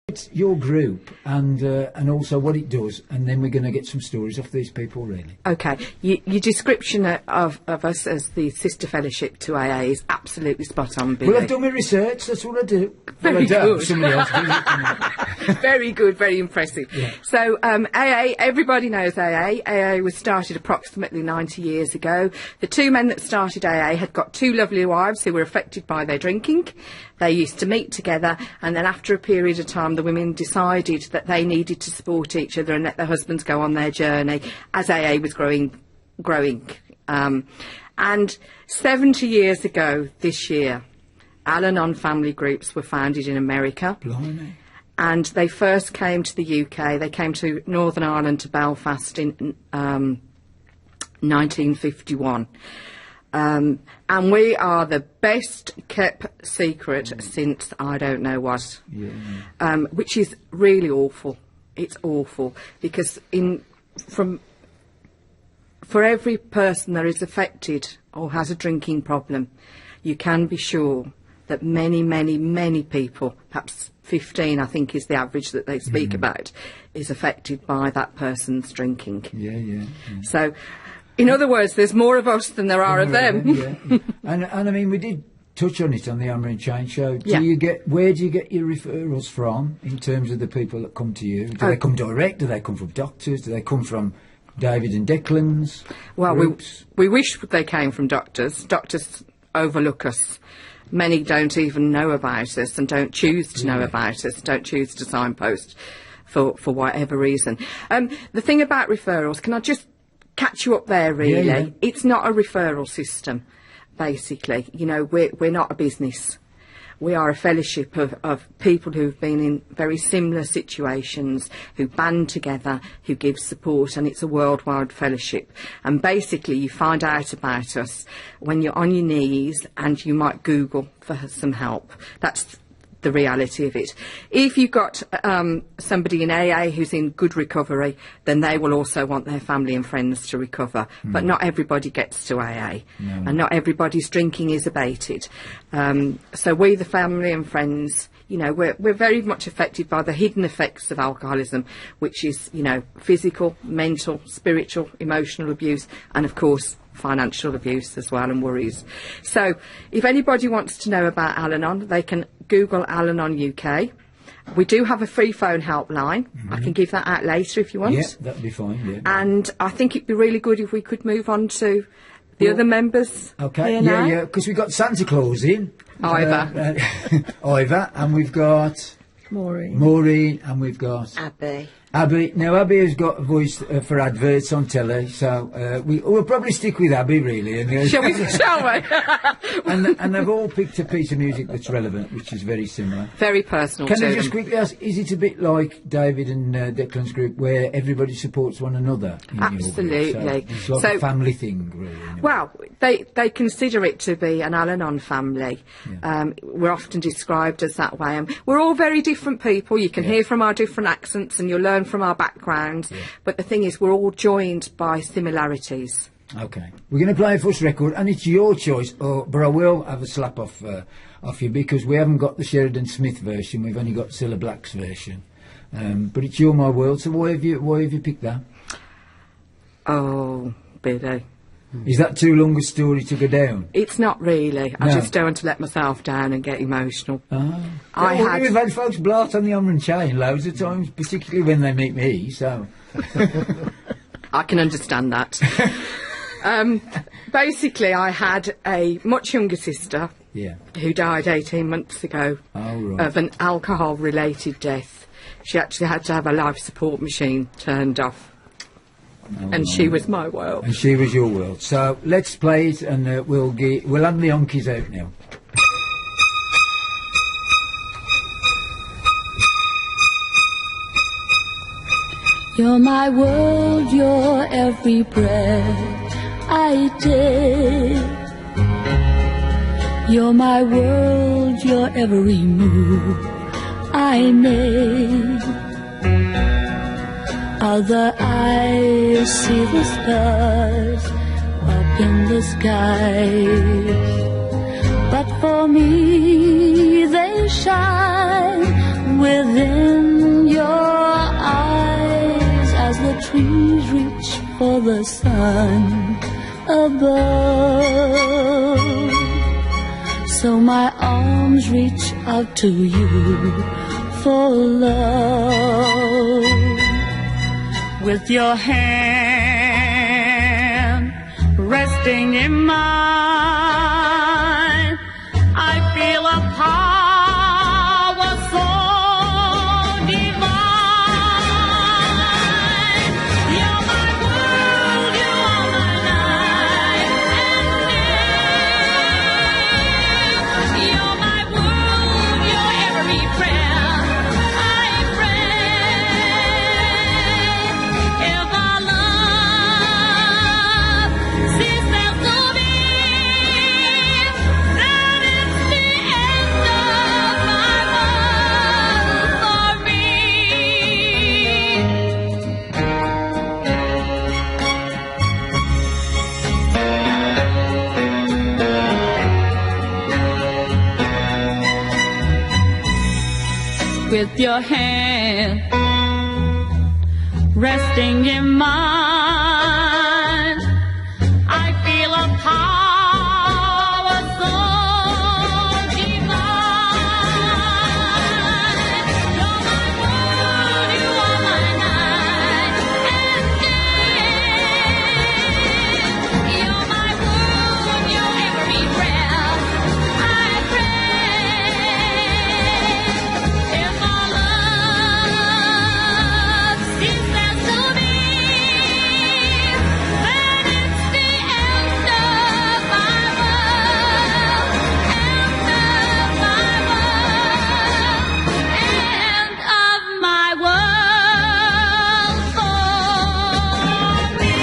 It's your group and also what it does, and then we're going to get some stories off these people, really. Okay, your description of us as the sister fellowship to AA is absolutely spot on, Billy. Well, I've done my research, that's what I do. Very good. Somebody else does it. Very good, very impressive. Yeah. So AA, everybody knows AA. AA was started approximately 90 years ago. The two men that started AA had got two lovely wives who were affected by their drinking. They used to meet together, and then after a period of time the women decided that they needed to support each other and let their husbands go on their journey as AA was growing. And 70 years ago this year, AlAnon family groups were founded in America. Blimey. And they first came to the UK. They came to Northern Ireland, to Belfast in 1951. And we are the best kept secret since I don't know what, which is really awful. It's awful because for every person that is affected or has a drinking problem, you can be sure that many, many, many people, perhaps 15 I think is the average that they speak about, is affected by that person's drinking. Yeah. So, in other words, there's more of us than there are of them. Yeah. and I mean, we did touch on it on the Hammer and Chain show. Where do you get your referrals from in terms of the people that come to you? Do they come direct? Do they come from doctors? Do they come from David and Declan's groups? We wish they came from doctors. Doctors overlook us. Many don't even know about us and don't choose to know about us, don't choose to signpost for whatever reason. The thing about referrals, can I just catch you up there, really? Yeah. It's not a referral system, basically. You know, we're not a business. We are a fellowship of people who've been in very similar situations, who band together, who give support, and it's a worldwide fellowship. And basically you find out about us when you're on your knees and you might Google for some help. That's the reality of it. If you've got somebody in AA who's in good recovery, then they will also want their family and friends to recover. But not everybody gets to AA, and not everybody's drinking is abated. So we, the family and friends, you know, we're very much affected by the hidden effects of alcoholism, which is, you know, physical, mental, spiritual, emotional abuse, and of course financial abuse as well, and worries. So if anybody wants to know about AlAnon, they can Google AlAnon UK. We do have a free phone helpline. I can give that out later if you want. Yeah, that'd be fine, yeah. And I think it'd be really good if we could move on to the other members. Okay, yeah, because we've got Santa Claus in. Ivor. Ivor, and we've got Maureen, and we've got Abby. Now, Abby has got a voice for adverts on telly, so we'll probably stick with Abby, really. Shall we? and they've all picked a piece of music that's relevant, which is very similar. Very personal Can to I just them. quickly ask, is it a bit like David and Declan's group, where everybody supports one another? Absolutely. So it's like a family thing, really. Well, they consider it to be an AlAnon family. Yeah. We're often described as that way. And we're all very different people. You can hear from our different accents and you'll learn from our backgrounds. Yeah. But the thing is, we're all joined by similarities. Okay. We're going to play a first record, and it's your choice, but I will have a slap off you, because we haven't got the Sheridan Smith version, we've only got Cilla Black's version. But it's You're My World, so why have you picked that? Oh, Billy. Is that too long a story to go down? It's not really. I just don't want to let myself down and get emotional. We've had folks blart on the Hammer and Chain loads of times, particularly when they meet me, so... I can understand that. Basically, I had a much younger sister who died 18 months ago of an alcohol-related death. She actually had to have a life support machine turned off. And she was my world. And she was your world. So let's play it, and we'll have the honkies out now. You're my world, you're every breath I take. You're my world, you're every move I make. Other eyes see the stars up in the skies, but for me they shine within trees reach for the sun above. So my arms reach out to you for love. With your hand resting in mine, I feel a power so divine. You're my world, you are my night and day. You're my world, you're every prayer I pray. If our love ceases to be, then it's the end of my world for me. With your hand resting in mine, I feel a power so divine. You're my world, you are my night and day. You're my world, you're every breath I pray. If our love ceases to be, then it's the end of my world, end of my world, end of my world for me.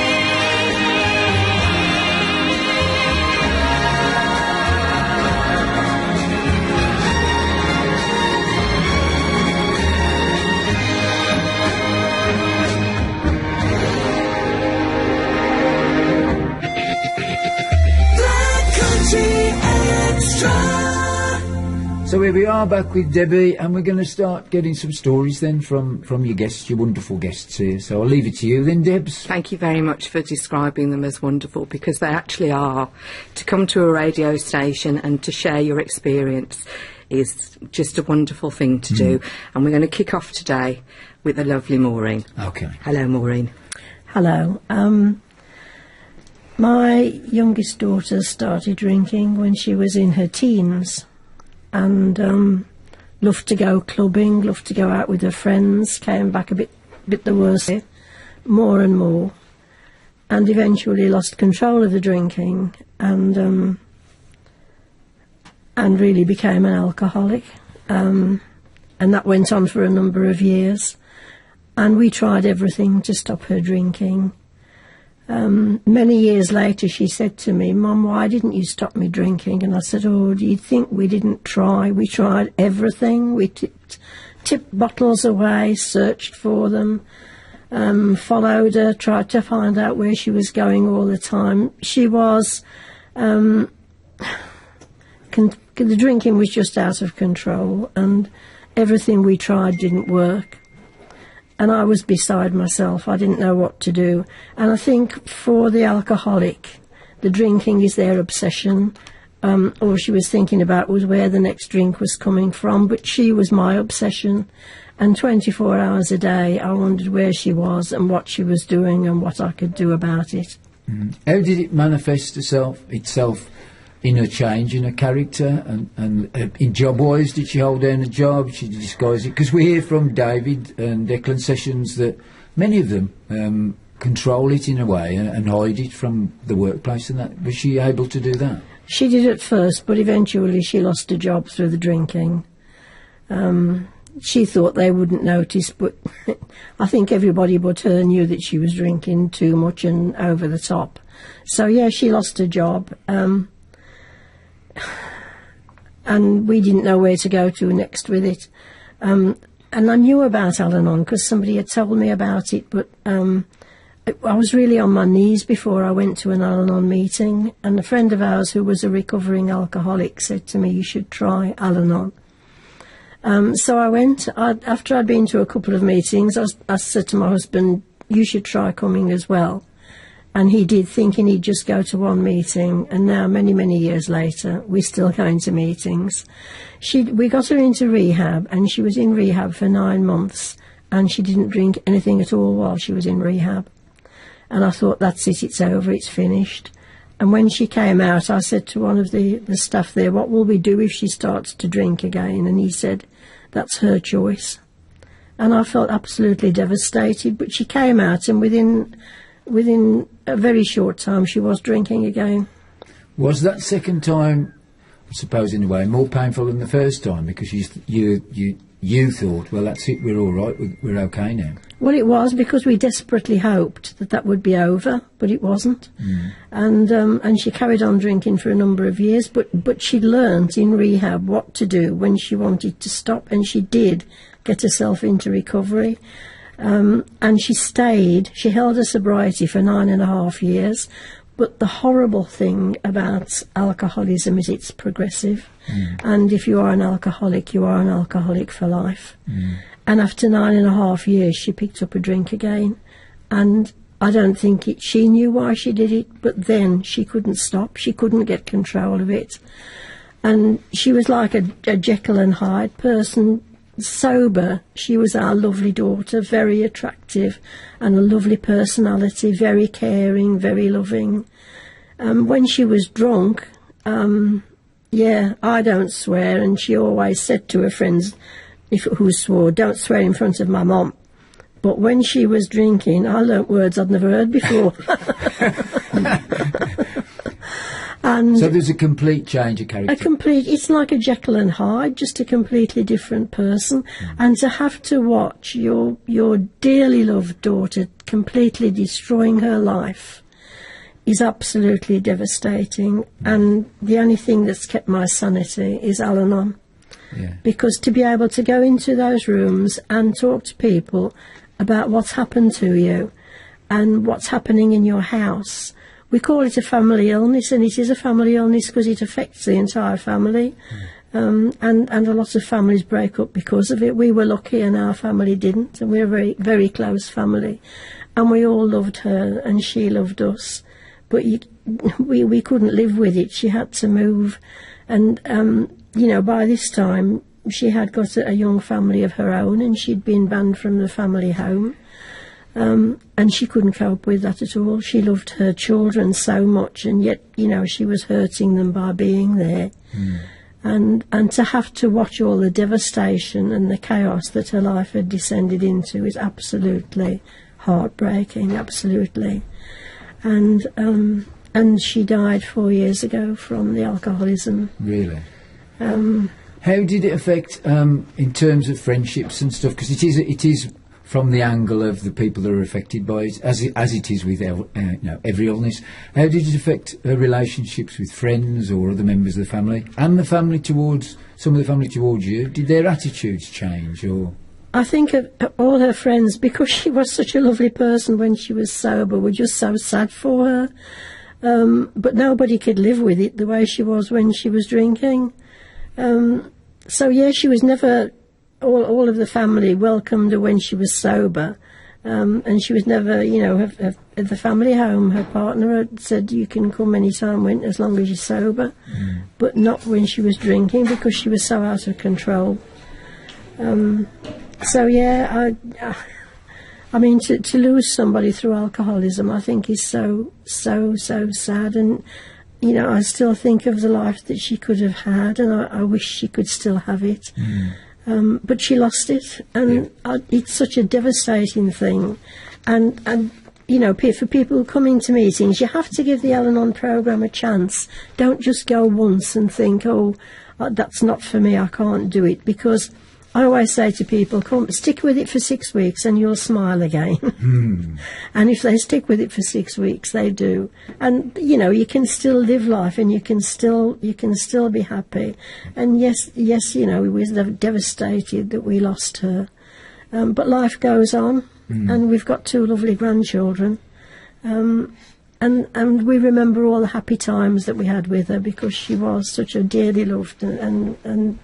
So here we are back with Debbie, and we're going to start getting some stories then from your guests, your wonderful guests here. So I'll leave it to you then, Debs. Thank you very much for describing them as wonderful, because they actually are. To come to a radio station and to share your experience is just a wonderful thing to do. And we're going to kick off today with the lovely Maureen. Okay. Hello, Maureen. Hello. My youngest daughter started drinking when she was in her teens, and loved to go clubbing, loved to go out with her friends, came back a bit the worse, more and more, and eventually lost control of the drinking and really became an alcoholic. And that went on for a number of years. And we tried everything to stop her drinking. Many years later, she said to me, "Mum, why didn't you stop me drinking?" And I said, "Oh, do you think we didn't try? We tried everything. We tipped bottles away, searched for them, followed her, tried to find out where she was going all the time." She was, the drinking was just out of control, and everything we tried didn't work. And I was beside myself. I didn't know what to do. And I think for the alcoholic, the drinking is their obsession. All she was thinking about was where the next drink was coming from. But she was my obsession. And 24 hours a day, I wondered where she was and what she was doing and what I could do about it. How did it manifest itself in her change in her character and in job-wise? Did she hold down a job? Did she disguise it? Because we hear from David and Declan Sessions that many of them control it in a way and hide it from the workplace and that. Was she able to do that? She did at first, but eventually she lost her job through the drinking. She thought they wouldn't notice, but I think everybody but her knew that she was drinking too much and over the top. So, yeah, she lost her job. And we didn't know where to go to next with it. And I knew about AlAnon because somebody had told me about it, but I was really on my knees before I went to an AlAnon meeting, and a friend of ours who was a recovering alcoholic said to me, "You should try AlAnon." So I went. After I'd been to a couple of meetings, I said to my husband, you should try coming as well. And he did, thinking he'd just go to one meeting, and now, many, many years later, we're still going to meetings. We got her into rehab, and she was in rehab for 9 months, and she didn't drink anything at all while she was in rehab. And I thought, that's it, it's over, it's finished. And when she came out, I said to one of the staff there, what will we do if she starts to drink again? And he said, that's her choice. And I felt absolutely devastated, but she came out, and within a very short time she was drinking again. Was that second time, I suppose in a way, more painful than the first time, because you thought, well, that's it, we're all right, we're okay now? Well, it was, because we desperately hoped that would be over, but it wasn't. And she carried on drinking for a number of years, but she learnt in rehab what to do when she wanted to stop, and she did get herself into recovery. And she held her sobriety for 9.5 years. But the horrible thing about alcoholism is it's progressive. And if you are an alcoholic, you are an alcoholic for life. And after 9.5 years, she picked up a drink again. And I don't think she knew why she did it, but then she couldn't stop. She couldn't get control of it. And she was like a Jekyll and Hyde person. Sober, she was our lovely daughter, very attractive and a lovely personality, very caring, very loving. When she was drunk, I don't swear, and she always said to her friends who swore, don't swear in front of my mum. But when she was drinking, I learnt words I'd never heard before. And so there's a complete change of character. It's like a Jekyll and Hyde, just a completely different person. And to have to watch your dearly loved daughter completely destroying her life is absolutely devastating. And the only thing that's kept my sanity is AlAnon. Yeah. Because to be able to go into those rooms and talk to people about what's happened to you and what's happening in your house. We call it a family illness, and it is a family illness because it affects the entire family. And a lot of families break up because of it. We were lucky and our family didn't, and we're a very, very close family. And we all loved her and she loved us. But we couldn't live with it. She had to move. And, by this time, she had got a young family of her own, and she'd been banned from the family home. And she couldn't cope with that at all. She loved her children so much, and yet, she was hurting them by being there. And to have to watch all the devastation and the chaos that her life had descended into is absolutely heartbreaking, absolutely. And she died 4 years ago from the alcoholism. Really? How did it affect in terms of friendships and stuff? Because it is from the angle of the people that are affected by it, as it is with every illness. How did it affect her relationships with friends or other members of the family, and the family towards some of the family towards you? Did their attitudes change, or? I think all her friends, because she was such a lovely person when she was sober, were just so sad for her. But nobody could live with it the way she was when she was drinking. She was never. All of the family welcomed her when she was sober, and she was never, at the family home. Her partner had said, "You can come any time, as long as you're sober," but not when she was drinking because she was so out of control. I mean, to lose somebody through alcoholism, I think is so sad, and I still think of the life that she could have had, and I wish she could still have it. But she lost it, and it's such a devastating thing. And for people who come into meetings, you have to give the AlAnon program a chance. Don't just go once and think, that's not for me, I can't do it. Because I always say to people, come, stick with it for 6 weeks and you'll smile again. And if they stick with it for 6 weeks, they do. And, you can still live life and you can still be happy. And yes, we were devastated that we lost her. But life goes on, and we've got 2 lovely grandchildren. And we remember all the happy times that we had with her because she was such a dearly loved and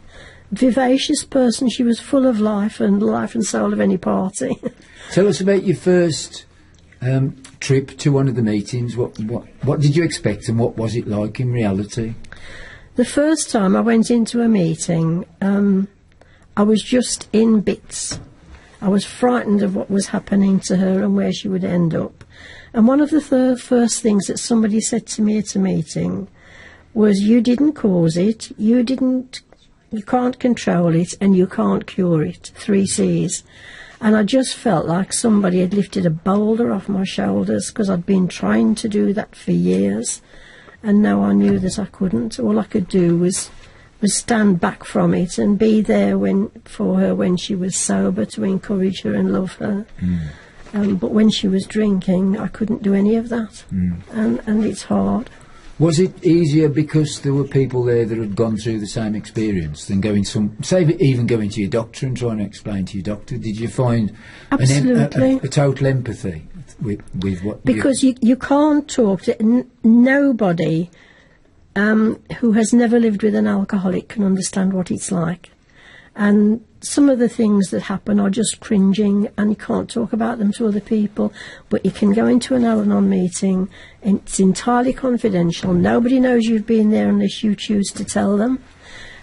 vivacious person. She was full of life and soul of any party. Tell us about your first trip to one of the meetings? What did you expect, and what was it like in reality? The first time I went into a meeting, I was just in bits. I was frightened of what was happening to her and where she would end up. And one of the first things that somebody said to me at a meeting was, you didn't cause it, you can't control it, and you can't cure it. 3 C's. And I just felt like somebody had lifted a boulder off my shoulders, because I'd been trying to do that for years. And now I knew that I couldn't. All I could do was stand back from it and be there for her when she was sober, to encourage her and love her. But when she was drinking, I couldn't do any of that. And it's hard. Was it easier because there were people there that had gone through the same experience than even going to your doctor and trying to explain to your doctor? Did you find Absolutely. a total empathy with what? Because you can't talk to nobody who has never lived with an alcoholic can understand what it's like. And some of the things that happen are just cringing, and you can't talk about them to other people. But you can go into an AlAnon meeting, and it's entirely confidential. Nobody knows you've been there unless you choose to tell them.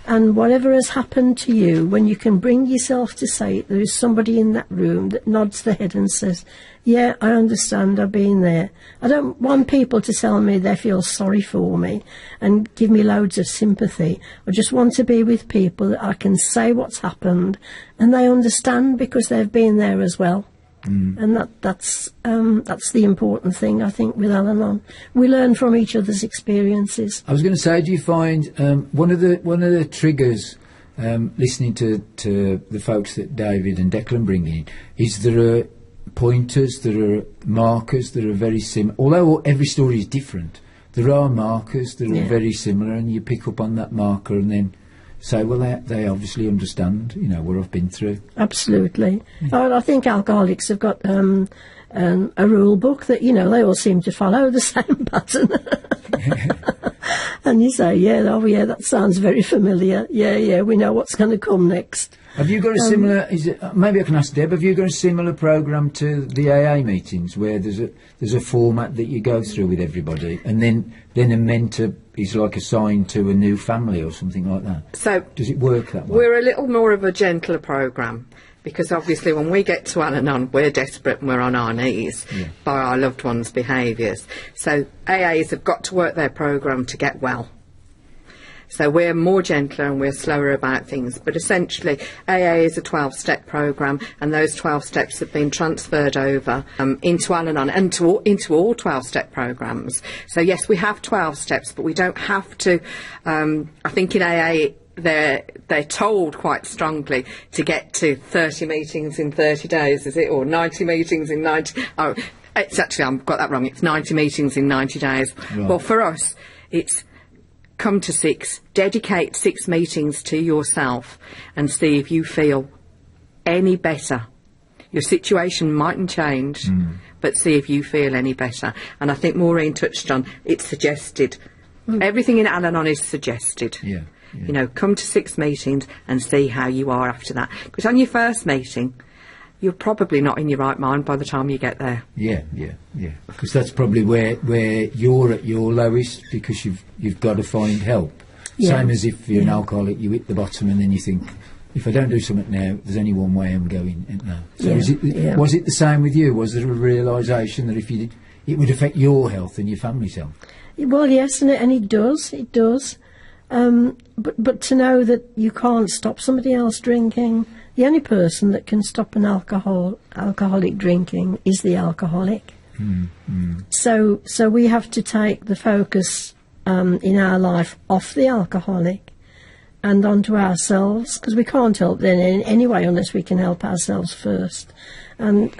And whatever has happened to you, when you can bring yourself to say it, there is somebody in that room that nods their head and says, yeah, I understand, I've been there. I don't want people to tell me they feel sorry for me and give me loads of sympathy. I just want to be with people that I can say what's happened and they understand, because they've been there as well. And that's the important thing, I think, with AlAnon. We learn from each other's experiences. I was going to say, do you find one of the triggers, listening to the folks that David and Declan bring in, is there are pointers, there are markers that are very similar. Although every story is different, there are markers that are very similar, and you pick up on that marker and then say, well, they obviously understand, what I've been through. Absolutely. I think alcoholics have got a rule book that, they all seem to follow the same pattern. And you say, that sounds very familiar. Yeah, we know what's going to come next. Have you got a similar, maybe I can ask Deb, have you got a similar programme to the AA meetings where there's a format that you go through with everybody, and then a mentor is like assigned to a new family or something like that? So does it work that way? We're a little more of a gentler programme, because obviously when we get to AlAnon, we're desperate and we're on our knees by our loved ones' behaviours. So AAs have got to work their programme to get well. So we're more gentler and we're slower about things. But essentially, AA is a 12-step programme, and those 12 steps have been transferred over into AlAnon and into all 12-step programmes. So yes, we have 12 steps, but we don't have to. I think in AA, they're told quite strongly to get to 30 meetings in 30 days, is it? Or 90 meetings in 90... Oh, it's actually, I've got that wrong. It's 90 meetings in 90 days. Right. Well, for us, it's come to 6, dedicate 6 meetings to yourself and see if you feel any better. Your situation mightn't change, but see if you feel any better. And I think Maureen touched on, it's suggested. Everything in AlAnon is suggested. Come to 6 meetings and see how you are after that. Because on your first meeting, you're probably not in your right mind by the time you get there. Yeah. Because that's probably where you're at your lowest, because you've got to find help. Same as if you're an alcoholic, you hit the bottom and then you think, if I don't do something now, there's only one way I'm going now. So was it the same with you? Was there a realisation that if you did, it would affect your health and your family's health? Well, yes, and it does. It does. But to know that you can't stop somebody else drinking. The only person that can stop an alcoholic drinking is the alcoholic. So we have to take the focus in our life off the alcoholic and onto ourselves, because we can't help them in any way unless we can help ourselves first. And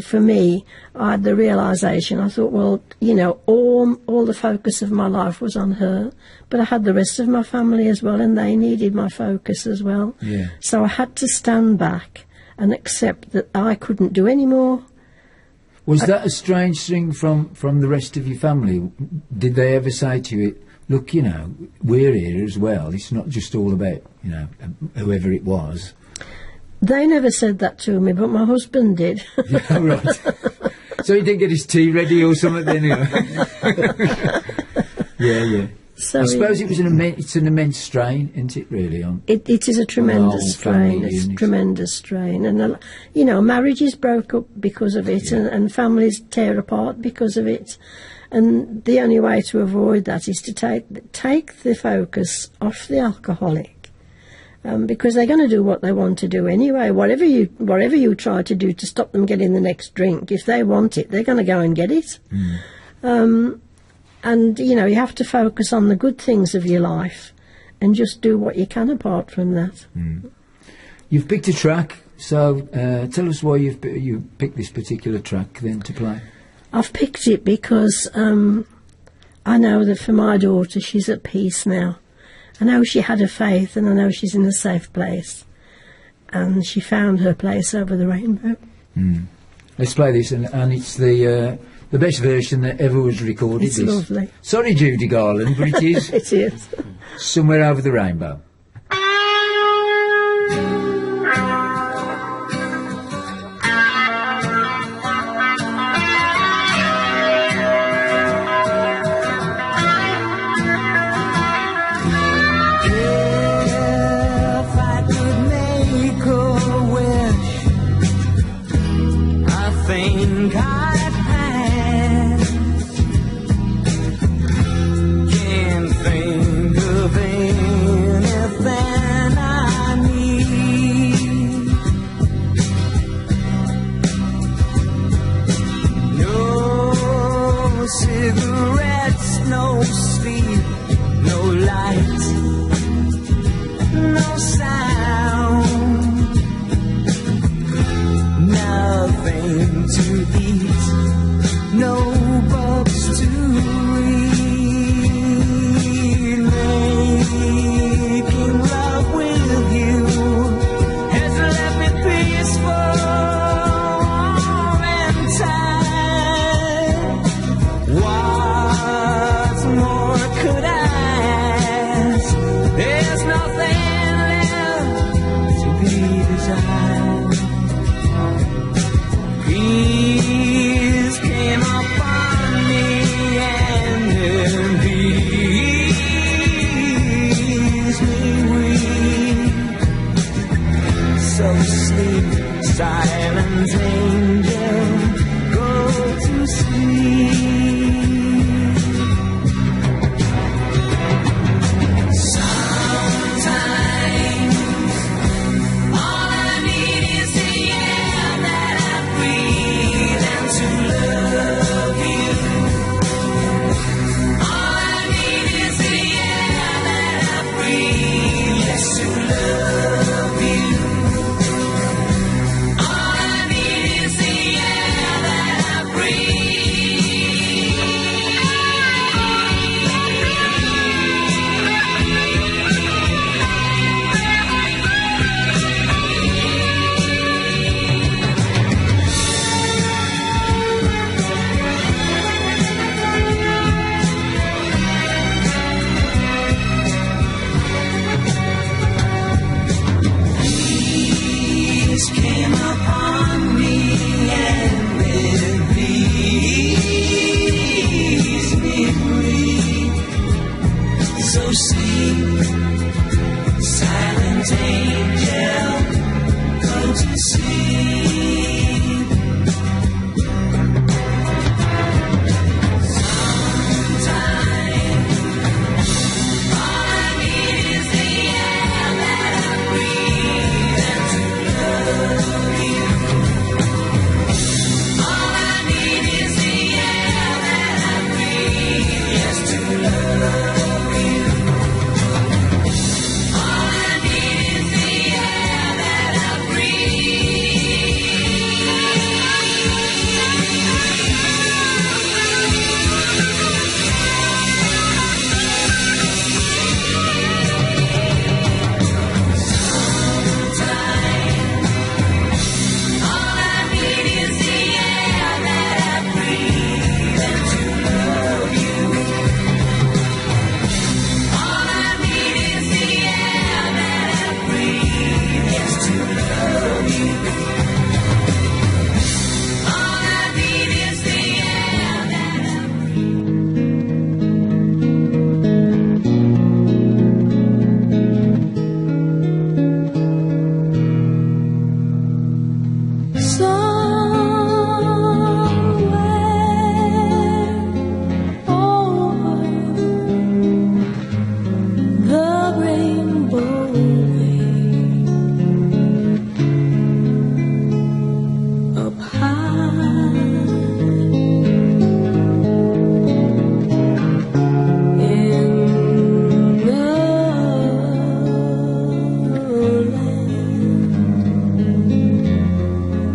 for me, I had the realisation, I thought, well, all the focus of my life was on her, but I had the rest of my family as well, and they needed my focus as well. So I had to stand back and accept that I couldn't do any more. Was that a strange thing from the rest of your family? Did they ever say to you, look, we're here as well, it's not just all about, whoever it was? They never said that to me, but my husband did. Right. So he didn't get his tea ready or something then, you know. Yeah. So I suppose it's an immense strain, isn't it, really? It is a tremendous strain. It's a tremendous strain. And, marriages broke up because of it, and families tear apart because of it. And the only way to avoid that is to take the focus off the alcoholic, because they're going to do what they want to do anyway. Whatever you try to do to stop them getting the next drink, if they want it, they're going to go and get it. And, you have to focus on the good things of your life and just do what you can apart from that. You've picked a track, so tell us why you picked this particular track then to play. I've picked it because I know that for my daughter, she's at peace now. I know she had a faith, and I know she's in a safe place. And she found her place over the rainbow. Let's play this, and it's the best version that ever was recorded. It's lovely. Sorry, Judy Garland, but it is. It is. Somewhere Over the Rainbow. All I need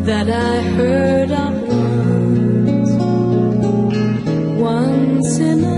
that I heard of once in a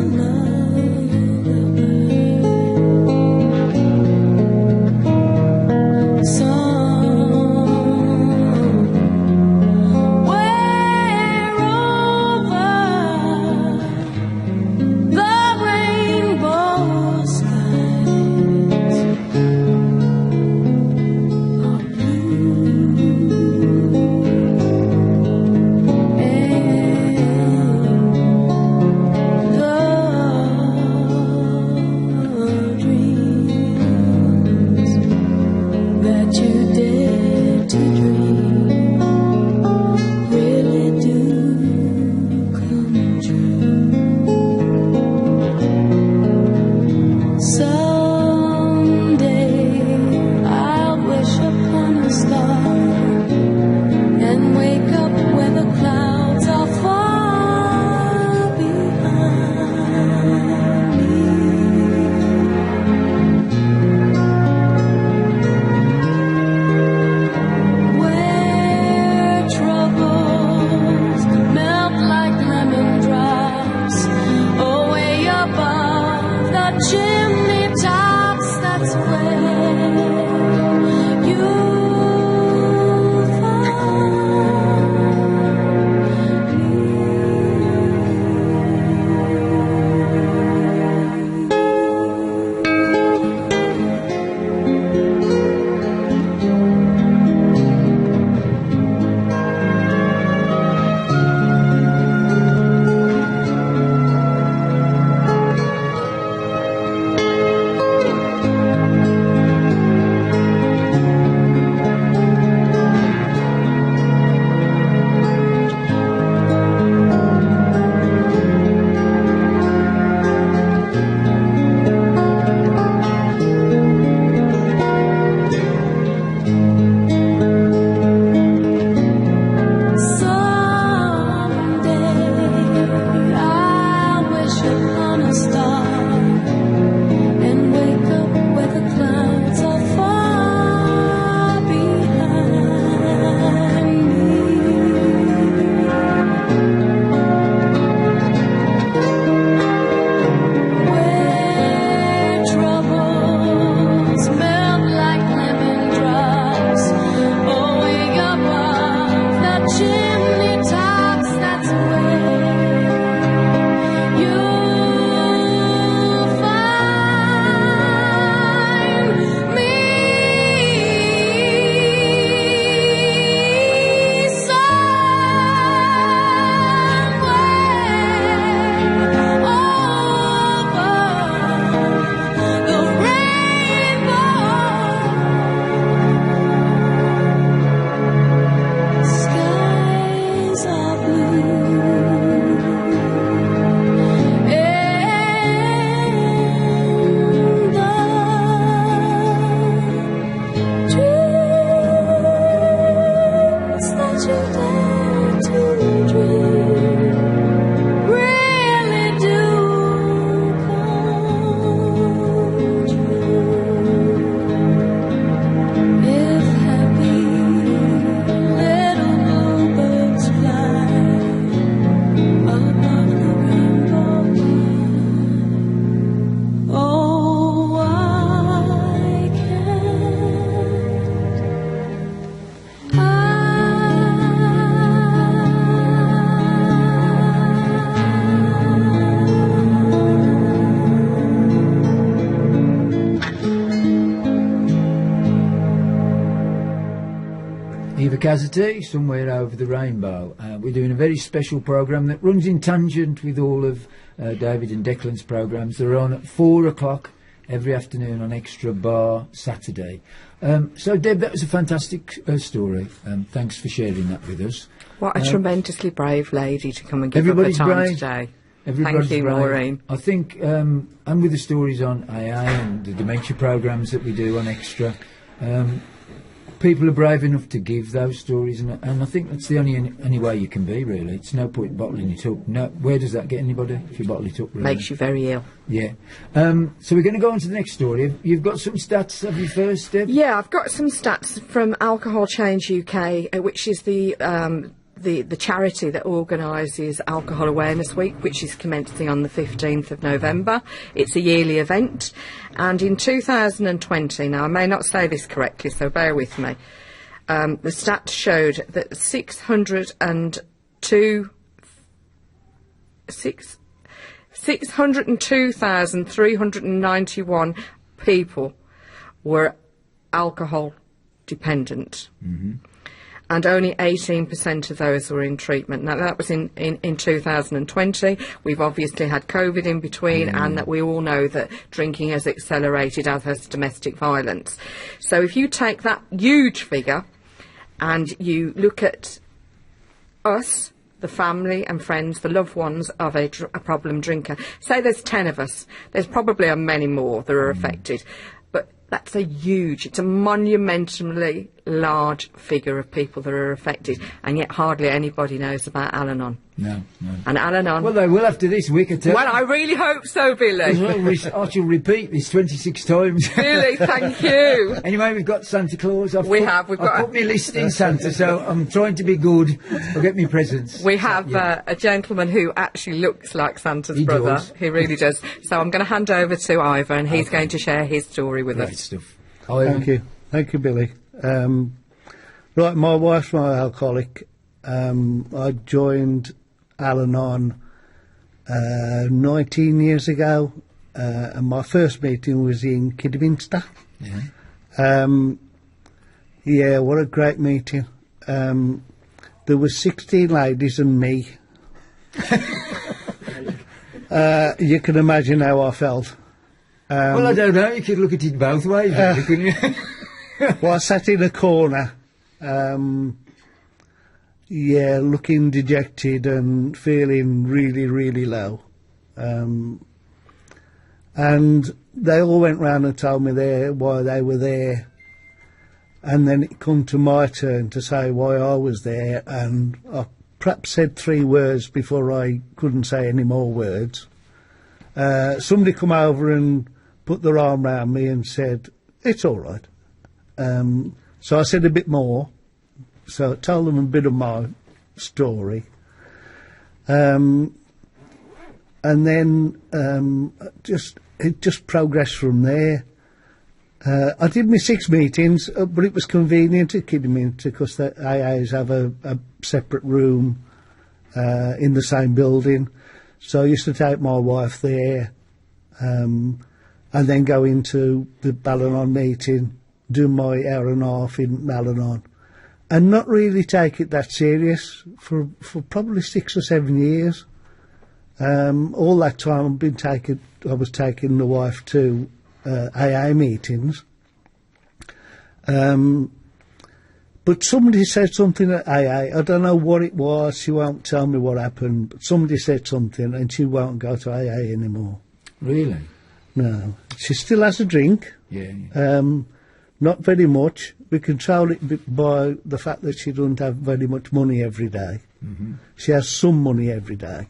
Cassidy, Somewhere Over the Rainbow. We're doing a very special programme that runs in tangent with all of David and Declan's programmes. They're on at 4 o'clock every afternoon on Extra Bar Saturday. So, Deb, that was a fantastic story. Thanks for sharing that with us. What a tremendously brave lady to come and give up her time brave. today. Everybody's Thank you, brave. Maureen. I think, and with the stories on AA and the dementia programmes that we do on Extra, people are brave enough to give those stories, and I think that's the only way you can be, really. It's no point bottling it up. No, where does that get anybody if you bottle it up? Really? Makes you very ill. Yeah. So we're going to go on to the next story. You've got some stats, have you first, Deb? Yeah, I've got some stats from Alcohol Change UK, which is the charity that organises Alcohol Awareness Week, which is commencing on the 15th of November. It's a yearly event. And in 2020, now I may not say this correctly, so bear with me, the stats showed that 602,391 people were alcohol dependent. Mm-hmm. And only 18% of those were in treatment. Now, that was in 2020. We've obviously had COVID in between, and that we all know that drinking has accelerated, as has domestic violence. So if you take that huge figure and you look at us, the family and friends, the loved ones of a problem drinker, say there's 10 of us, there's probably many more that are affected. But that's it's a monumentally large figure of people that are affected, and yet hardly anybody knows about AlAnon. No. And AlAnon... Well, they will after this week, I tell you. Well, I really hope so, Billy. I shall repeat this 26 times. Billy, thank you. Anyway, we've got Santa Claus. I've put my list in Santa, so I'm trying to be good. I'll get me presents. We have a gentleman who actually looks like Santa's brother. Does. He really does. So I'm going to hand over to Ivor, and he's going to share his story with Great us. Stuff. Thank you, Billy. Right, my wife's my alcoholic. I joined Al-Anon 19 years ago, and my first meeting was in Kidderminster. Yeah. What a great meeting. There were 16 ladies and me. You can imagine how I felt. Well, I don't know. You could look at it both ways, really, couldn't you? Well, I sat in a corner, looking dejected and feeling really, really low. And they all went round and told me why they were there. And then it come to my turn to say why I was there, and I perhaps said 3 words before I couldn't say any more words. Somebody come over and put their arm round me and said, "It's all right." So I said a bit more. So I told them a bit of my story. And then it just progressed from there. I did my 6 meetings, but it was convenient at Kidderminster because the AAs have a separate room in the same building. So I used to take my wife there and then go into the Al-Anon meeting, do my hour and a half in Al-Anon, and not really take it that serious for probably 6 or 7 years. All that time I was taking the wife to AA meetings. But somebody said something at AA, I don't know what it was, she won't tell me what happened, but somebody said something and she won't go to AA anymore. Really? No. She still has a drink. Yeah. Not very much. We control it by the fact that she doesn't have very much money every day. Mm-hmm. She has some money every day.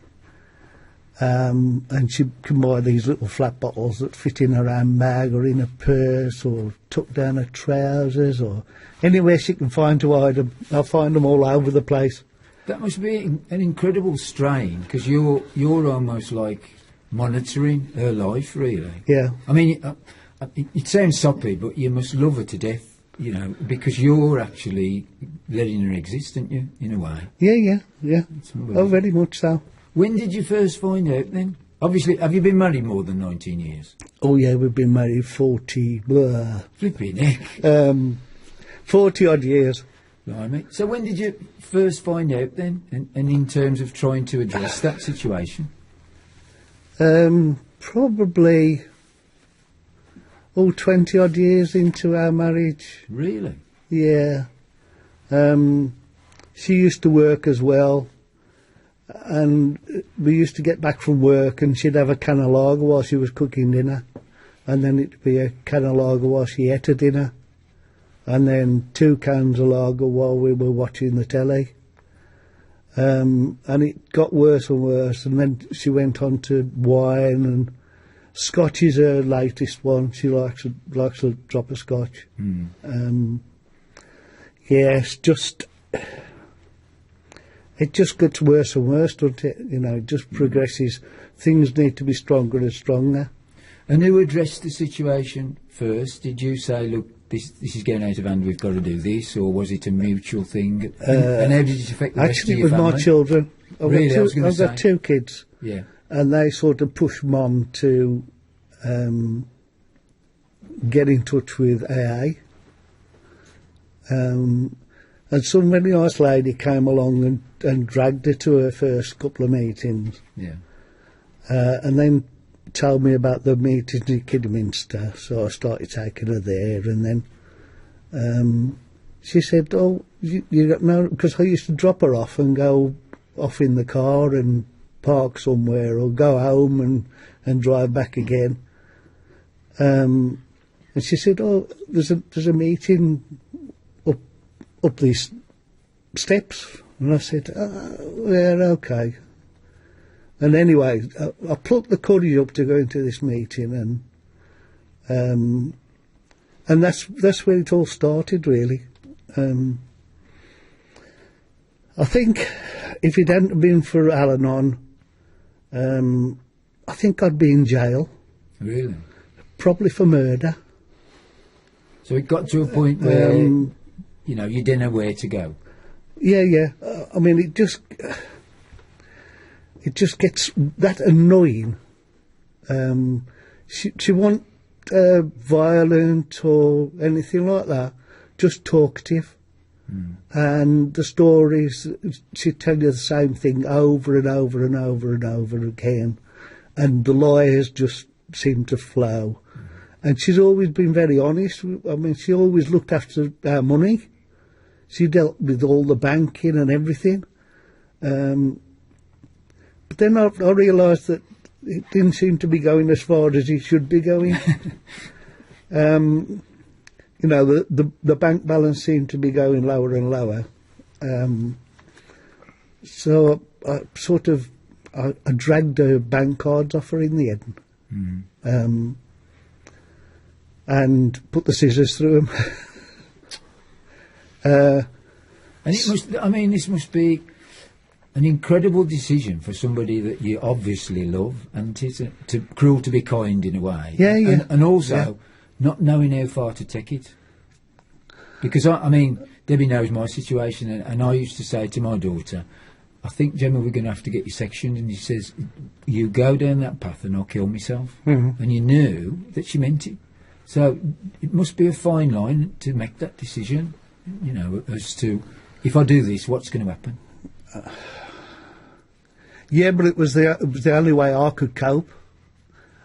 And she can buy these little flat bottles that fit in her handbag or in a purse or tuck down her trousers or anywhere she can find to hide them. I'll find them all over the place. That must be an incredible strain, because you're almost like monitoring her life, really. Yeah. I mean, it sounds soppy, but you must love her to death, you know, because you're actually letting her exist, aren't you, in a way? Yeah. Oh, very much so. When did you first find out, then? Obviously, have you been married more than 19 years? Oh, yeah, we've been married 40... Flipping heck. 40-odd years. Blimey. So when did you first find out, then, and in terms of trying to address that situation? Probably 20-odd years into our marriage. Really? Yeah. She used to work as well, and we used to get back from work and she'd have a can of lager while she was cooking dinner, and then it'd be a can of lager while she ate her dinner, and then 2 cans of lager while we were watching the telly. And it got worse and worse, and then she went on to wine, and Scotch is her latest one. She likes a drop of Scotch. Yes, it just gets worse and worse, doesn't it? You know, it just progresses. Things need to be stronger and stronger. And who addressed the situation first? Did you say, look, this is getting out of hand, we've got to do this, or was it a mutual thing? And how did it affect the rest of your family? Actually, it was my children. I've got 2 kids. Yeah. And they sort of pushed Mum to get in touch with AA. And some very nice lady came along and dragged her to her first couple of meetings. Yeah. And then told me about the meetings in Kidderminster, so I started taking her there, and then she said, "Oh, you don't know," because I used to drop her off and go off in the car and park somewhere, or go home and drive back again. And she said, "Oh, there's a meeting up these steps," and I said, "Oh, yeah, okay." And anyway, I plucked the courage up to go into this meeting, and that's where it all started, really. I think if it hadn't been for AlAnon, I think I'd be in jail. Really? Probably for murder. So it got to a point where, you know, you didn't know where to go. Yeah. I mean, it just gets that annoying. She wasn't violent or anything like that, just talkative. And the stories, she'd tell you the same thing over and over and over and over again. And the lies just seemed to flow. And she's always been very honest. I mean, she always looked after our money. She dealt with all the banking and everything. But then I realised that it didn't seem to be going as far as it should be going. You know, the bank balance seemed to be going lower and lower. So I sort of I dragged her bank cards off her in the end, and put the scissors through them. And it must, I mean, this must be an incredible decision for somebody that you obviously love, and it's cruel to be kind in a way. Yeah. And also not knowing how far to take it. Because, I mean, Debbie knows my situation, and I used to say to my daughter, I think, Gemma, we're going to have to get you sectioned. And she says, you go down that path and I'll kill myself. And you knew that she meant it. So it must be a fine line to make that decision, you know, as to, if I do this, what's going to happen? Yeah, but it was the only way I could cope.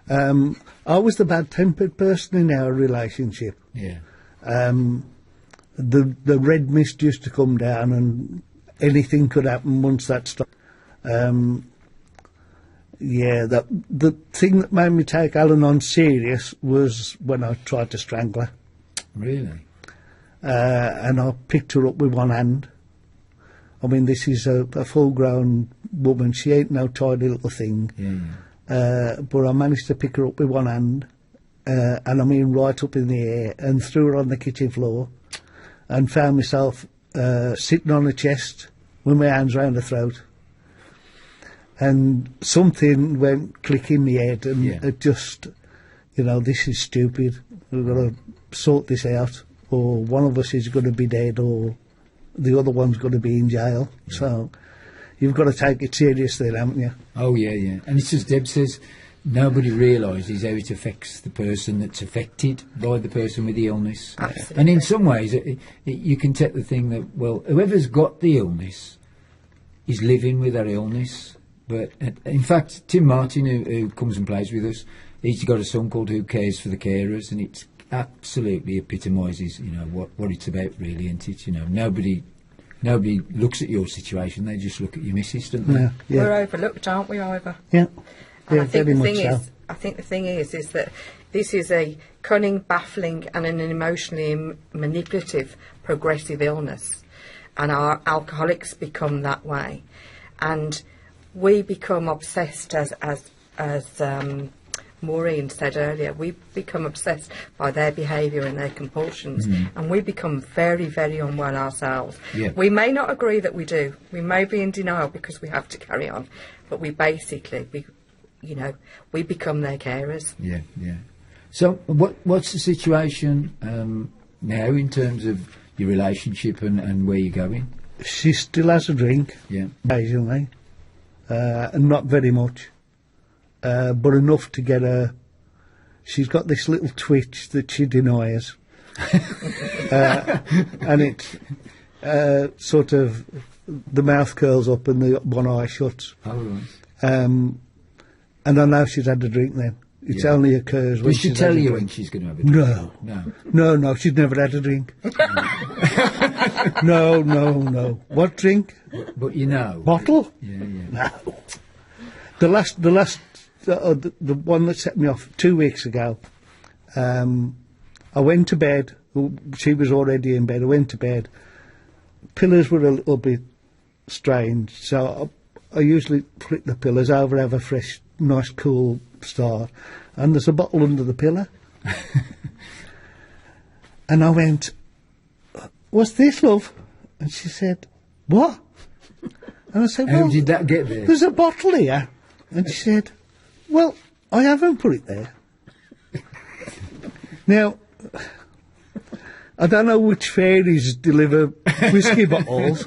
I was the bad-tempered person in our relationship. Yeah. The red mist used to come down, and anything could happen once that stopped. The thing that made me take AlAnon serious was when I tried to strangle her. Really? And I picked her up with one hand. I mean, this is a full-grown woman. She ain't no tiny little thing. Yeah. But I managed to pick her up with one hand, and I mean right up in the air, and threw her on the kitchen floor, and found myself sitting on her chest with my hands round her throat. And something went click in my head, and it just, you know, this is stupid. We've got to sort this out, or one of us is going to be dead, or the other one's going to be in jail. Yeah. So you've got to take it seriously, haven't you? Oh, yeah. And it's as Deb says, nobody realises how it affects the person that's affected by the person with the illness. Absolutely. And in some ways, you can take the thing that, well, whoever's got the illness is living with that illness. But in fact, Tim Martin, who comes and plays with us, he's got a song called Who Cares for the Carers, and it absolutely epitomises, you know, what it's about, really, isn't it? You know, nobody looks at your situation, they just look at your missus, don't they? We're overlooked, aren't we, Ivor? Yeah. And I think very the much thing so. is, I think the thing is that This is a cunning, baffling and an emotionally manipulative progressive illness. And our alcoholics become that way. And we become obsessed, as Maureen said earlier, we become obsessed by their behaviour and their compulsions, and we become very, very unwell ourselves. Yeah. We may not agree that we do. We may be in denial because we have to carry on, but we basically, we become their carers. Yeah, yeah. So what's the situation now in terms of your relationship and where you're going? She still has a drink, Yeah. occasionally, and not very much, but enough to get her. She's got this little twitch that she denies, and it's sort of the mouth curls up and the one eye shuts. Oh, right. And I know she's had a drink then. It Yeah. only occurs when Does she she's tell had a you drink. when she's going to have a drink? No. No, she's never had a drink. No. What drink? But you know. Bottle? Yeah, yeah. No. The one that set me off 2 weeks ago, I went to bed. She was already in bed. I went to bed. Pillows were a little bit strange, so I usually flip the pillows over, have a fresh, nice, cool start, and there's a bottle under the pillow. And I went, "What's this, love?" And she said, "What?" And I said, How "Well, did that get there? there's a bottle here." And she said, "Well, I haven't put it there." Now, I don't know which fairies deliver whiskey bottles,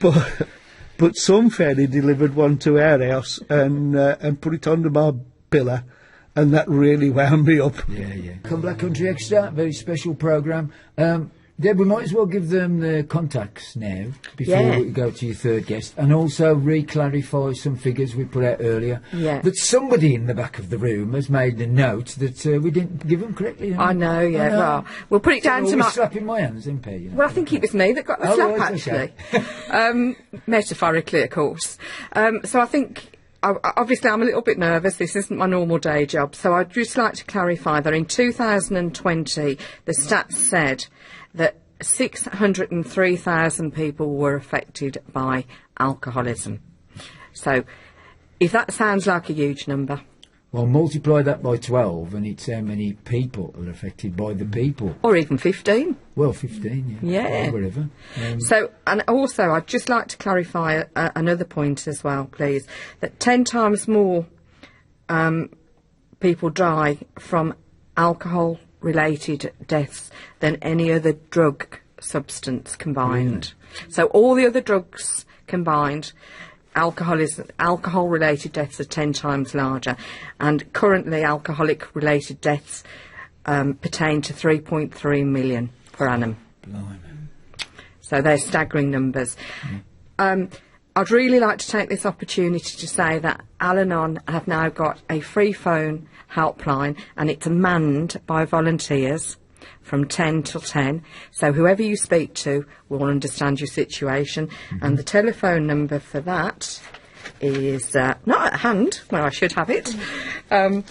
but some fairy delivered one to our house and put it under my pillow, and that really wound me up. Yeah, yeah. Come Black Country Extra, very special programme. Deb, we might as well give them the contacts now before we go to your third guest, and also re-clarify some figures we put out earlier. Yeah. That somebody in the back of the room has made a note that we didn't give them correctly. I know, yeah. I know. Well, we'll put it down to my... slapping my hands, MP. You know? Well, I think it was me that got the Oh, slap, right, okay. actually. Metaphorically, of course. So I think... Obviously, I'm a little bit nervous. This isn't my normal day job. So I'd just like to clarify that in 2020, the stats said that 603,000 people were affected by alcoholism. So if that sounds like a huge number... Well, multiply that by 12 and it's how many people are affected by the people. Or even 15. Well, 15, yeah. Yeah. Or whatever. So, and also, I'd just like to clarify another point as well, please, that 10 times more people die from alcohol-related deaths than any other drug substance combined. Really? So all the other drugs combined, alcohol-related deaths are 10 times larger, and currently alcoholic-related deaths pertain to 3.3 million per annum. Blimey. So they're staggering numbers. I'd really like to take this opportunity to say that AlAnon have now got a free phone helpline, and it's manned by volunteers from 10 till 10. So whoever you speak to will understand your situation. And the telephone number for that is not at hand, where I should have it. When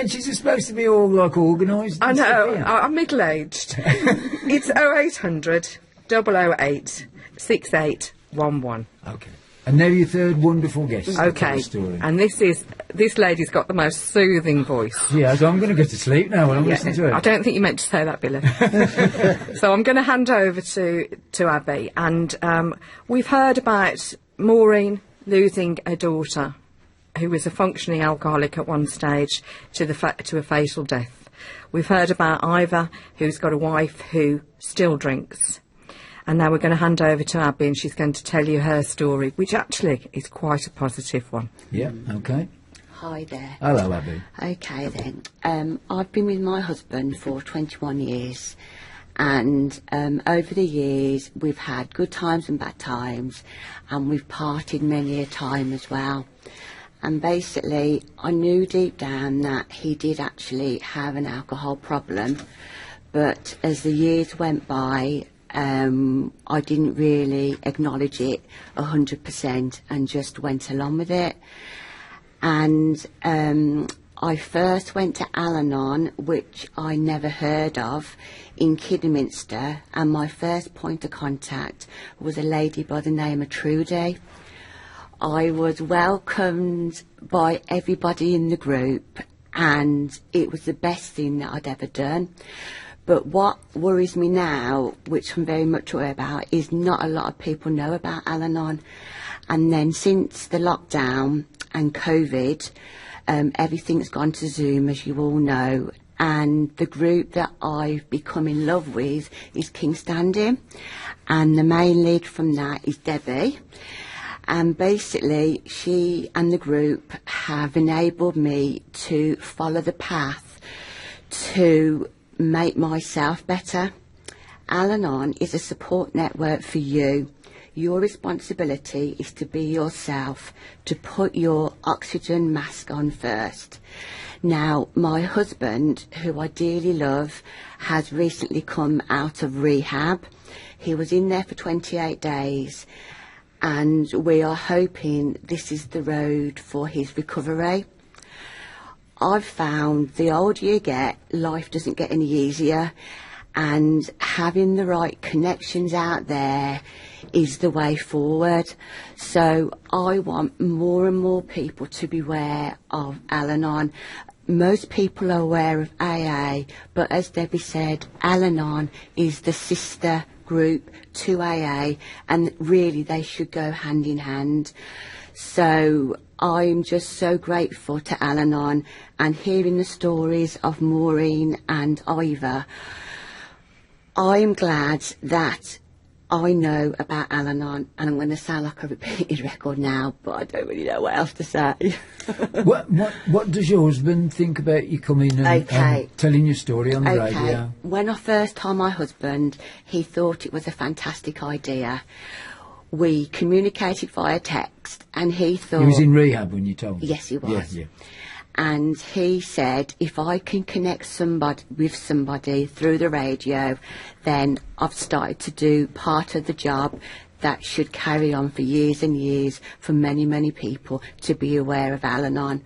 she's supposed to be all like organised. I know, I'm middle-aged. It's 0800 008 6811. Okay. And now your third wonderful guest. Okay, Story. and this lady's got the most soothing voice. Yeah, so I'm going to go to sleep now when I'm listening to her. I don't think you meant to say that, Billy. So I'm going to hand over to Abby, and we've heard about Maureen losing a daughter who was a functioning alcoholic at one stage to a fatal death. We've heard about Ivor, who's got a wife who still drinks. And now we're going to hand over to Abby, and she's going to tell you her story, which actually is quite a positive one. Yeah, okay. Hi there. Hello, Abby. Okay then. I've been with my husband for 21 years, and over the years we've had good times and bad times, and we've parted many a time as well. And basically, I knew deep down that he did actually have an alcohol problem, but as the years went by, I didn't really acknowledge it 100% and just went along with it. And I first went to AlAnon, which I never heard of, in Kidderminster, and my first point of contact was a lady by the name of Trudy. I was welcomed by everybody in the group, and it was the best thing that I'd ever done. But what worries me now, which I'm very much aware about, is not a lot of people know about AlAnon. And then since the lockdown and COVID, everything's gone to Zoom, as you all know, and the group that I've become in love with is King Standing, and the main lead from that is Debbie. And basically, she and the group have enabled me to follow the path to make myself better. AlAnon is a support network for you. Your responsibility is to be yourself, to put your oxygen mask on first. Now, my husband, who I dearly love, has recently come out of rehab. He was in there for 28 days, and we are hoping this is the road for his recovery. I've found the older you get, life doesn't get any easier, and having the right connections out there is the way forward. So I want more and more people to be aware of AlAnon. Most people are aware of AA, but as Debbie said, AlAnon is the sister group to AA, and really they should go hand in hand. So I'm just so grateful to AlAnon, and hearing the stories of Maureen and Ivor, I'm glad that I know about AlAnon, and I'm going to sound like a repeated record now, but I don't really know what else to say. What does your husband think about you coming and telling your story on the radio? When I first told my husband, he thought it was a fantastic idea. We communicated via text, and he thought... He was in rehab when you told him? Yes, he was. Yeah. And he said, if I can connect somebody with somebody through the radio, then I've started to do part of the job that should carry on for years and years for many, many people to be aware of AlAnon.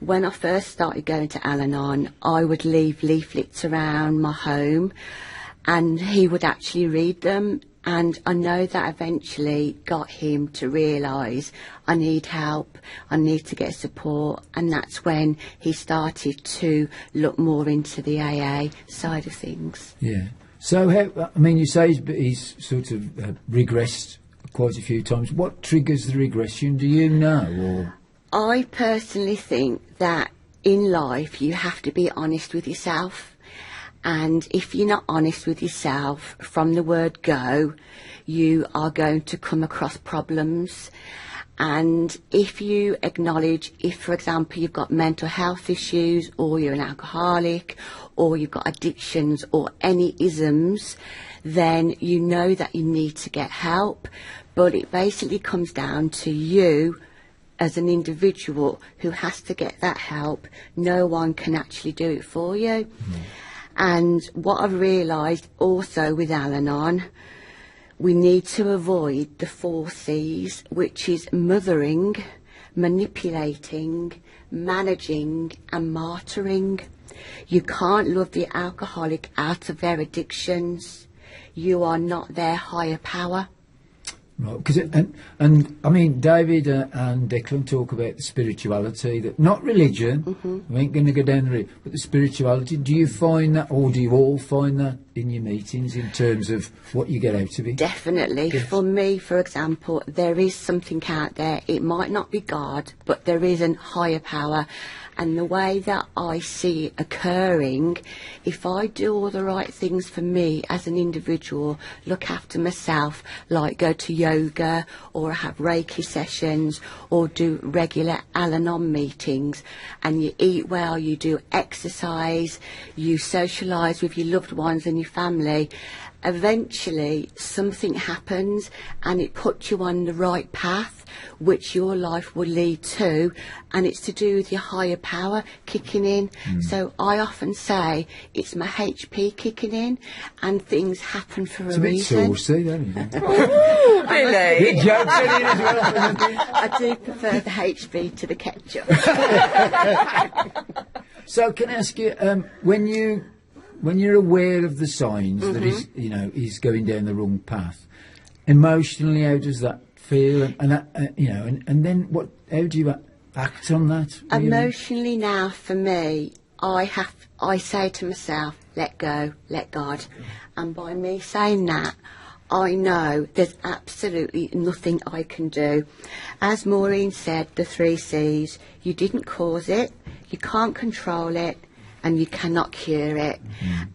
When I first started going to AlAnon, I would leave leaflets around my home, and he would actually read them. And I know that eventually got him to realise I need help, I need to get support, and that's when he started to look more into the AA side of things. Yeah. So, you say he's sort of regressed quite a few times. What triggers the regression? Do you know? Or? I personally think that in life you have to be honest with yourself. And if you're not honest with yourself from the word go, you are going to come across problems. And if you acknowledge, if, for example, you've got mental health issues, or you're an alcoholic, or you've got addictions, or any isms, then you know that you need to get help. But it basically comes down to you as an individual who has to get that help. No one can actually do it for you. Mm. And what I've realised also with AlAnon, we need to avoid the 4 C's, which is mothering, manipulating, managing and martyring. You can't love the alcoholic out of their addictions. You are not their higher power. Right, because David and Declan talk about the spirituality, that not religion. Mm-hmm. We ain't going to go down the route, but the spirituality. Do you find that, or do you all find that in your meetings in terms of what you get out of it? Definitely. Yes. For me, for example, there is something out there. It might not be God, but there is a higher power. And the way that I see it occurring, if I do all the right things for me as an individual, look after myself, like go to yoga or have Reiki sessions or do regular AlAnon meetings, and you eat well, you do exercise, you socialise with your loved ones and your family, eventually something happens and it puts you on the right path, which your life will lead to, and it's to do with your higher power kicking in. So I often say it's my HP kicking in, and things happen for a reason. It's a bit saucy, don't it? Really? Jokes in as well. I do prefer the HB to the ketchup. So can I ask you, when you're aware of the signs that he's going down the wrong path, emotionally, how does that feel? And then how do you act on that? Really? Emotionally now, for me, I say to myself, let go, let God. And by me saying that, I know there's absolutely nothing I can do. As Maureen said, the 3 C's, you didn't cause it, you can't control it, and you cannot cure it.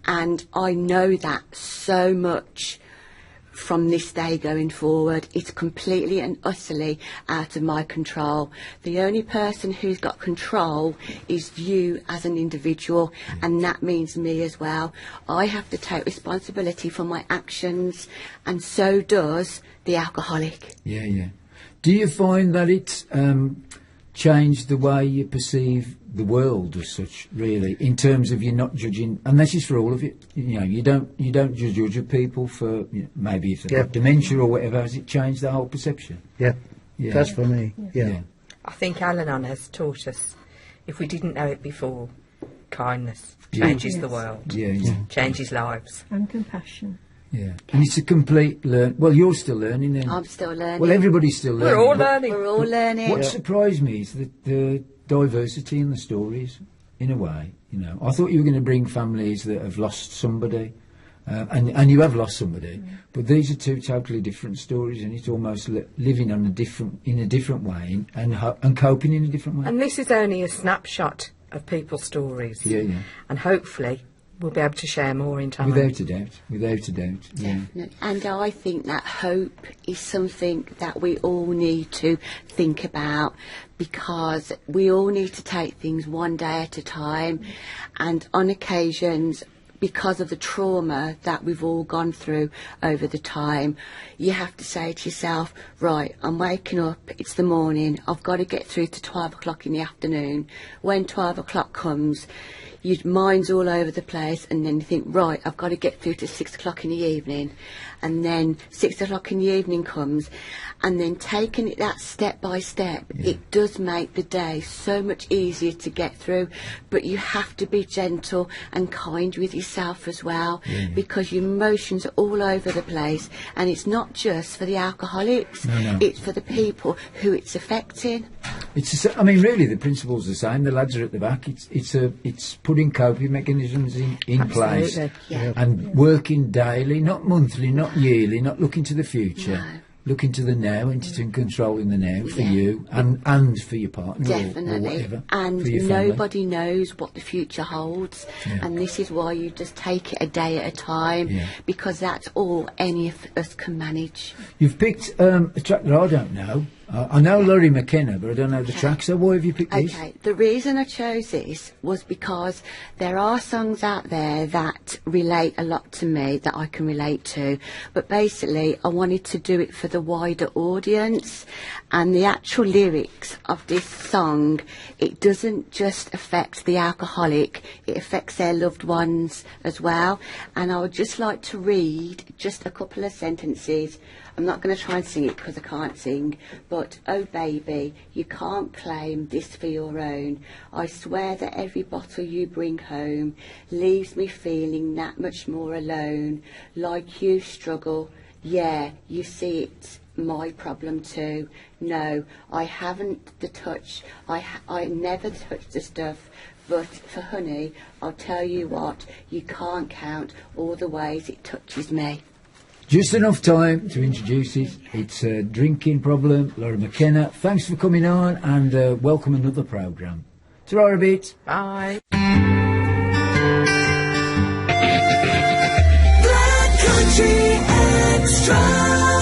And I know that so much from this day going forward. It's completely and utterly out of my control. The only person who's got control is you as an individual, and that means me as well. I have to take responsibility for my actions, and so does the alcoholic. Yeah. Do you find that it's changed the way you perceive the world as such, really, in terms of you're not judging, and this is for all of it, you don't judge people for maybe if they've got dementia or whatever. Has it changed the whole perception? Yeah, that's for me. Yeah. I think AlAnon has taught us, if we didn't know it before, kindness changes the world, changes lives. And compassion. Yeah, and it's a complete learn. Well, you're still learning then. I'm still learning. Well, everybody's still learning. We're all learning. We're all learning. What surprised me is the diversity in the stories, in a way. I thought you were going to bring families that have lost somebody, and you have lost somebody, but these are 2 totally different stories, and it's almost living in a different way, and coping in a different way. And this is only a snapshot of people's stories. Yeah. And hopefully we'll be able to share more in time. Without a doubt. Yeah. Definitely. And I think that hope is something that we all need to think about, because we all need to take things one day at a time, and on occasions, because of the trauma that we've all gone through over the time, you have to say to yourself, right, I'm waking up, it's the morning, I've got to get through to 12 o'clock in the afternoon. When 12 o'clock comes, your mind's all over the place, and then you think, right, I've got to get through to 6 o'clock in the evening. And then 6 o'clock in the evening comes, and then taking it that step by step, it does make the day so much easier to get through. But you have to be gentle and kind with yourself as well, because your emotions are all over the place, and it's not just for the alcoholics, it's for the people who it's affecting. Really, the principle's the same. The lads are at the back. It's putting coping mechanisms in place, and working daily, not monthly, not yearly, not looking to the future, looking to the now, and controlling the now for you and for your partner, definitely, or whatever. And for your nobody knows what the future holds, and this is why you just take it a day at a time, because that's all any of us can manage. You've picked a track that I don't know. I know Laurie McKenna, but I don't know the track, so why have you picked this? Okay, the reason I chose this was because there are songs out there that relate a lot to me, that I can relate to, but basically I wanted to do it for the wider audience, and the actual lyrics of this song, it doesn't just affect the alcoholic, it affects their loved ones as well. And I would just like to read just a couple of sentences. I'm not going to try and sing it because I can't sing, but oh baby, you can't claim this for your own. I swear that every bottle you bring home leaves me feeling that much more alone. Like you struggle, yeah, you see it's my problem too. No, I haven't the touch, I never touch the stuff. But for honey, I'll tell you what, you can't count all the ways it touches me. Just enough time to introduce it. It's a drinking problem. Laura McKenna, thanks for coming on, and welcome another programme. Ta-ra a bit. Bye. Black Country Extra.